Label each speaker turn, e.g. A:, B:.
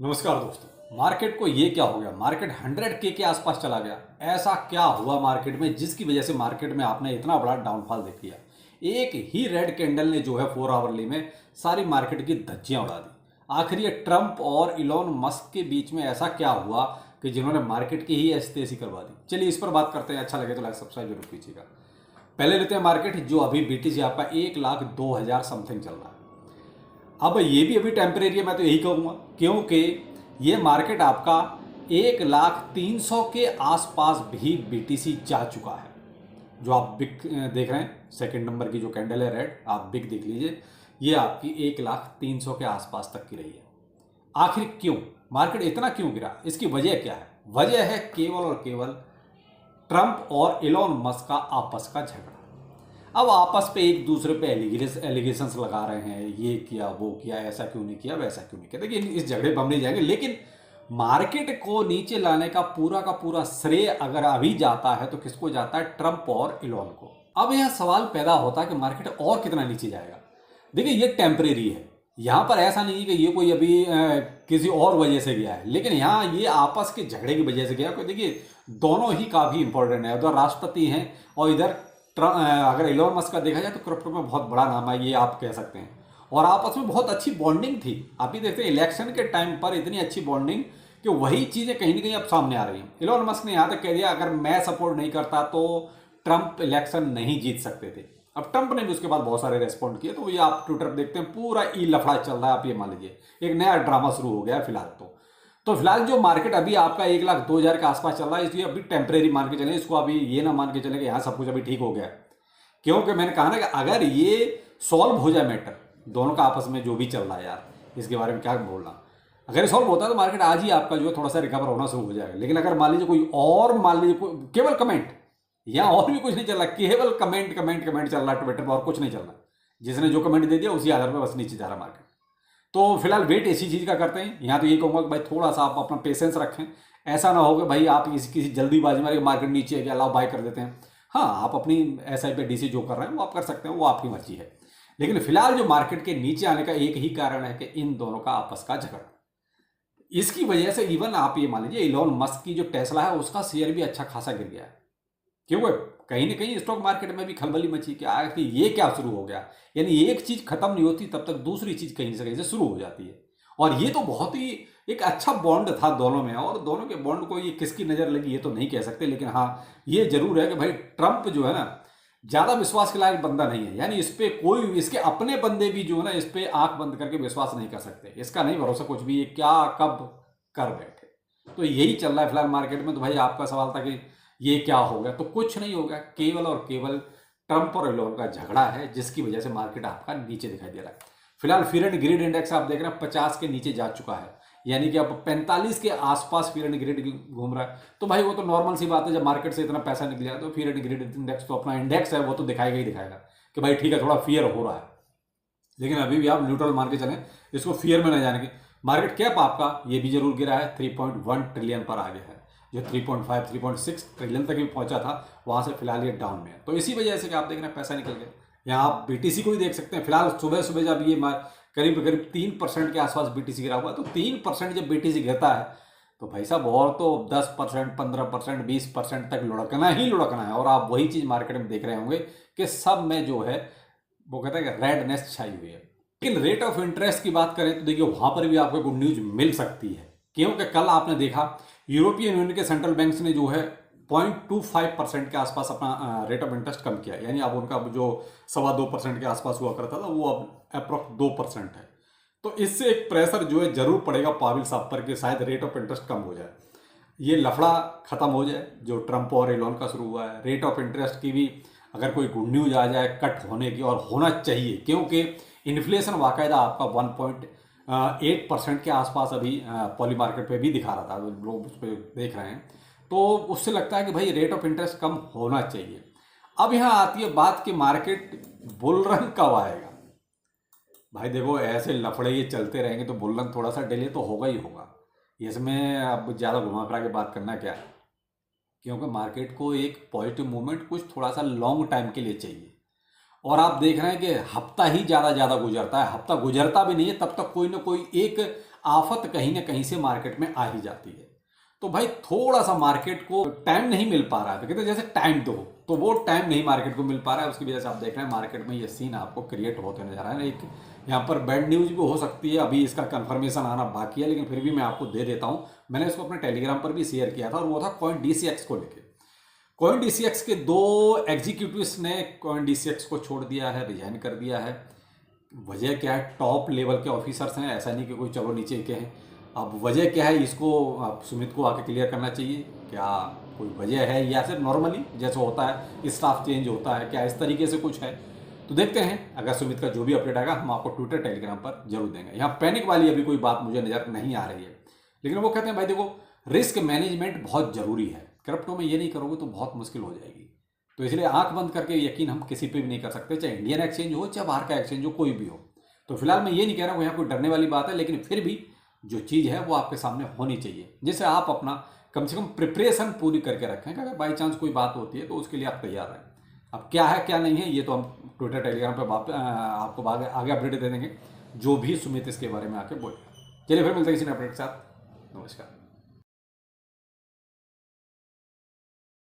A: नमस्कार दोस्तों। मार्केट को ये क्या हो गया? मार्केट 100K के आसपास चला गया। ऐसा क्या हुआ मार्केट में जिसकी वजह से मार्केट में आपने इतना बड़ा डाउनफॉल देख लिया? एक ही रेड कैंडल ने जो है 4 आवरली में सारी मार्केट की धज्जियां उड़ा दी। आखिर ये ट्रंप और इलॉन मस्क के बीच में ऐसा क्या हुआ कि जिन्होंने मार्केट की ही ऐसी तैसी करवा दी? चलिए इस पर बात करते हैं। अच्छा लगे तो लाइक सब्सक्राइब जरूर कीजिएगा। पहले लेते हैं मार्केट जो अभी बीटीसी आपका 1,02,000 समथिंग चल रहा है। अब ये भी अभी टेम्परेरी है, मैं तो यही कहूँगा, क्योंकि ये मार्केट आपका 1,03,000 के आसपास भी बीटीसी जा चुका है। जो आप बिग देख रहे हैं, सेकंड नंबर की जो कैंडल है रेड, आप बिग देख लीजिए, ये आपकी 1,03,000 के आसपास तक की रही है। आखिर क्यों मार्केट इतना क्यों गिरा? इसकी वजह क्या है? वजह है केवल और केवल ट्रंप और इलॉन मस्क का आपस का झगड़ा। अब आपस पे एक दूसरे पे एलिगेशंस लगा रहे हैं, ये किया वो किया, ऐसा क्यों नहीं किया वैसा क्यों नहीं किया। देखिए इस झगड़े पर हम नहीं जाएंगे, लेकिन मार्केट को नीचे लाने का पूरा श्रेय अगर अभी जाता है तो किसको जाता है? ट्रंप और इलॉन को। अब यह सवाल पैदा होता है कि मार्केट और कितना नीचे जाएगा। देखिए ये टेम्परेरी है, यहाँ पर ऐसा नहीं है कि ये कोई अभी किसी और वजह से गया है, लेकिन यहाँ ये आपस के झगड़े की वजह से गया। देखिए दोनों ही काफ़ी इंपॉर्टेंट है, उधर राष्ट्रपति हैं और इधर अगर इलॉन मस्क का देखा जाए तो क्रिप्टो में बहुत बड़ा नाम है, ये आप कह सकते हैं। और आपस में बहुत अच्छी बॉन्डिंग थी। आप ही देखते हैं इलेक्शन के टाइम पर इतनी अच्छी बॉन्डिंग कि वही चीज़ें कहीं ना कहीं अब सामने आ रही हैं। इलॉन मस्क ने यहाँ तक कह दिया अगर मैं सपोर्ट नहीं करता तो ट्रंप इलेक्शन नहीं जीत सकते थे। अब ट्रंप ने भी उसके बाद बहुत सारे रेस्पॉन्ड किए, तो ये आप ट्विटर पर देखते हैं पूरा ई लफड़ा चल रहा है। आप ये मान लीजिए एक नया ड्रामा शुरू हो गया है फिलहाल। तो फिलहाल जो मार्केट अभी आपका 1,02,000 के आसपास चल रहा है, इसलिए अभी टेम्परेरी मान के चले, इसको अभी ये ना मान के चले कि यहाँ सब कुछ अभी ठीक हो गया है। क्योंकि मैंने कहा ना कि अगर ये सॉल्व हो जाए मैटर दोनों का आपस में जो भी चल रहा है, यार इसके बारे में क्या बोलना, अगर ये सॉल्व होता है तो मार्केट आज ही आपका जो है थोड़ा सा रिकवर होना शुरू हो जाएगा। लेकिन अगर मान लीजिए कोई और, मान लीजिए केवल कमेंट, यहाँ और भी कुछ नहीं चल रहा, केवल कमेंट कमेंट कमेंट चल रहा है ट्विटर पर, और कुछ नहीं चल रहा। जिसने जो कमेंट दे दिया उसी आधार पर बस नीचे जा रहा मार्केट। तो फिलहाल वेट इसी चीज़ का करते हैं। यहाँ तो ये कहूँगा कि भाई थोड़ा सा आप अपना पेशेंस रखें। ऐसा ना हो कि भाई आप किसी जल्दीबाजी में मार्केट नीचे है कि अलाउ बाय कर देते हैं। हाँ, आप अपनी एसआई पे डीसी जो कर रहे हैं वो आप कर सकते हैं, वो आपकी मर्जी है। लेकिन फिलहाल जो मार्केट के नीचे आने का एक ही कारण है कि इन दोनों का आपस का झगड़ा। इसकी वजह से इवन आप ये मान लीजिए इलॉन मस्क की जो टेस्ला है उसका शेयर भी अच्छा खासा गिर गया है। क्योंकि कहीं ना कहीं स्टॉक मार्केट में भी खलबली मची कि आखिर ये क्या शुरू हो गया। यानी एक चीज खत्म नहीं होती तब तक दूसरी चीज कहीं से शुरू हो जाती है। और ये तो बहुत ही एक अच्छा बॉन्ड था दोनों में, और दोनों के बॉन्ड को ये किसकी नजर लगी ये तो नहीं कह सकते। लेकिन हाँ ये जरूर है कि भाई ट्रंप जो है ना ज्यादा विश्वास के लायक बंदा नहीं है। यानी इस पे कोई, इसके अपने बंदे भी जो है ना इस पे आंख बंद करके विश्वास नहीं कर सकते। इसका नहीं भरोसा कुछ भी, ये क्या कब कर बैठे। तो यही चल रहा है फिलहाल मार्केट में। तो भाई आपका सवाल था कि ये क्या हो गया, तो कुछ नहीं होगा, केवल और केवल ट्रंप और इलॉन का झगड़ा है जिसकी वजह से मार्केट आपका नीचे दिखाई दे रहा है। फिलहाल फियर एंड ग्रीड इंडेक्स आप देख रहे हैं 50 के नीचे जा चुका है, यानी कि अब 45 के आसपास फियर एंड ग्रीड घूम रहा है। तो भाई वो तो नॉर्मल सी बात है, जब मार्केट से इतना पैसा निकल जाए तो फियर एंड ग्रीड इंडेक्स तो अपना इंडेक्स है वो तो दिखाएगा ही दिखाएगा कि भाई ठीक है थोड़ा फियर हो रहा है। लेकिन अभी भी आप न्यूट्रल मान के चलें, इसको फियर में न जाने के। मार्केट कैप आपका ये भी जरूर गिरा है, 3.1 ट्रिलियन पर आ गया है। जो 3.5 3.6 ट्रिलियन तक भी पहुंचा था वहां से फिलहाल ये डाउन में है। तो इसी वजह से कि आप देख रहे हैं पैसा निकल गया। यहाँ आप बीटीसी को ही देख सकते हैं। फिलहाल सुबह सुबह जब ये करीब करीब 3% के आसपास बीटीसी गिरा हुआ, तो 3% जब बीटीसी गिरता है तो भाई साहब और तो 10% 15% 20% तक लुढ़कना ही लुढ़कना है। और आप वही चीज मार्केट में देख रहे होंगे कि सब में जो है वो कहते हैं कि रेडनेस छाई हुई है। लेकिन रेट ऑफ इंटरेस्ट की बात करें तो देखिए वहां पर भी आपको गुड न्यूज मिल सकती है, क्योंकि कल आपने देखा यूरोपियन यूनियन के सेंट्रल बैंक्स ने जो है 0.25% के आसपास अपना रेट ऑफ इंटरेस्ट कम किया। यानी अब उनका जो 2.25% के आसपास हुआ करता था वो अब अप्रोक्स 2% है। तो इससे एक प्रेशर जो है जरूर पड़ेगा पावेल साहब पर कि शायद रेट ऑफ इंटरेस्ट कम हो जाए, ये लफड़ा खत्म हो जाए जो ट्रंप और इलॉन का शुरू हुआ है। रेट ऑफ इंटरेस्ट की भी अगर कोई गुड न्यूज आ जाए कट होने की, और होना चाहिए, क्योंकि इन्फ्लेशन बाकायदा आपका 1.8% के आसपास अभी पॉली मार्केट पे भी दिखा रहा था, लोग उस पर देख रहे हैं। तो उससे लगता है कि भाई रेट ऑफ इंटरेस्ट कम होना चाहिए। अब यहाँ आती है बात कि मार्केट बुल रन कब आएगा। भाई देखो ऐसे लफड़े ये चलते रहेंगे तो बुल रन थोड़ा सा डिले तो होगा ही होगा। इसमें अब ज़्यादा घुमा फिरा के बात करना क्या है, क्योंकि मार्केट को एक पॉजिटिव मूवमेंट कुछ थोड़ा सा लॉन्ग टाइम के लिए चाहिए। और आप देख रहे हैं कि हफ्ता ही ज़्यादा गुजरता है, हफ्ता गुजरता भी नहीं है तब तक कोई ना कोई एक आफत कहीं ना कहीं से मार्केट में आ ही जाती है। तो भाई थोड़ा सा मार्केट को टाइम नहीं मिल पा रहा है, तो कहते हैं जैसे टाइम दो, तो वो टाइम नहीं मार्केट को मिल पा रहा है। उसकी वजह से आप देख रहे हैं मार्केट में ये सीन आपको क्रिएट होते नजर आ रहा है। एक यहाँ पर बैड न्यूज भी हो सकती है, अभी इसका कंफर्मेशन आना बाकी है, लेकिन फिर भी मैं आपको दे देता हूँ। मैंने इसको अपने टेलीग्राम पर भी शेयर किया था, और वो था कॉइन डीसीएक्स को लेकर। कॉइन डीसीएक्स के 2 एग्जीक्यूटिव्स ने कॉइन डीसीएक्स को छोड़ दिया है, रिजाइन कर दिया है। वजह क्या है? टॉप लेवल के ऑफिसर्स हैं, ऐसा नहीं कि कोई चलो नीचे के हैं। अब वजह क्या है, इसको आप सुमित को आके क्लियर करना चाहिए। क्या कोई वजह है या सिर्फ नॉर्मली जैसे होता है स्टाफ चेंज होता है, क्या इस तरीके से कुछ है? तो देखते हैं, अगर सुमित का जो भी अपडेट आएगा हम आपको ट्विटर टेलीग्राम पर जरूर देंगे। यहाँ पैनिक वाली अभी कोई बात मुझे नजर नहीं आ रही है, लेकिन वो कहते हैं भाई देखो रिस्क मैनेजमेंट बहुत जरूरी है, क्रिप्टो में ये नहीं करोगे तो बहुत मुश्किल हो जाएगी। तो इसलिए आंख बंद करके यकीन हम किसी पे भी नहीं कर सकते, चाहे इंडियन एक्सचेंज हो चाहे बाहर का एक्सचेंज हो, कोई भी हो। तो फिलहाल मैं ये नहीं कह रहा हूँ यहाँ कोई डरने वाली बात है, लेकिन फिर भी जो चीज़ है वो आपके सामने होनी चाहिए, जिससे आप अपना कम से कम प्रिपरेशन पूरी करके रखें कि अगर बाई चांस कोई बात होती है तो उसके लिए आप तैयार रहें। अब क्या है क्या नहीं है ये तो हम ट्विटर टेलीग्राम पर आपको आगे अपडेट दे देंगे, जो भी सुमित इसके बारे में आके बोलेगा। चलिए फिर मिलते हैं किसी अपडेट के साथ। नमस्कार।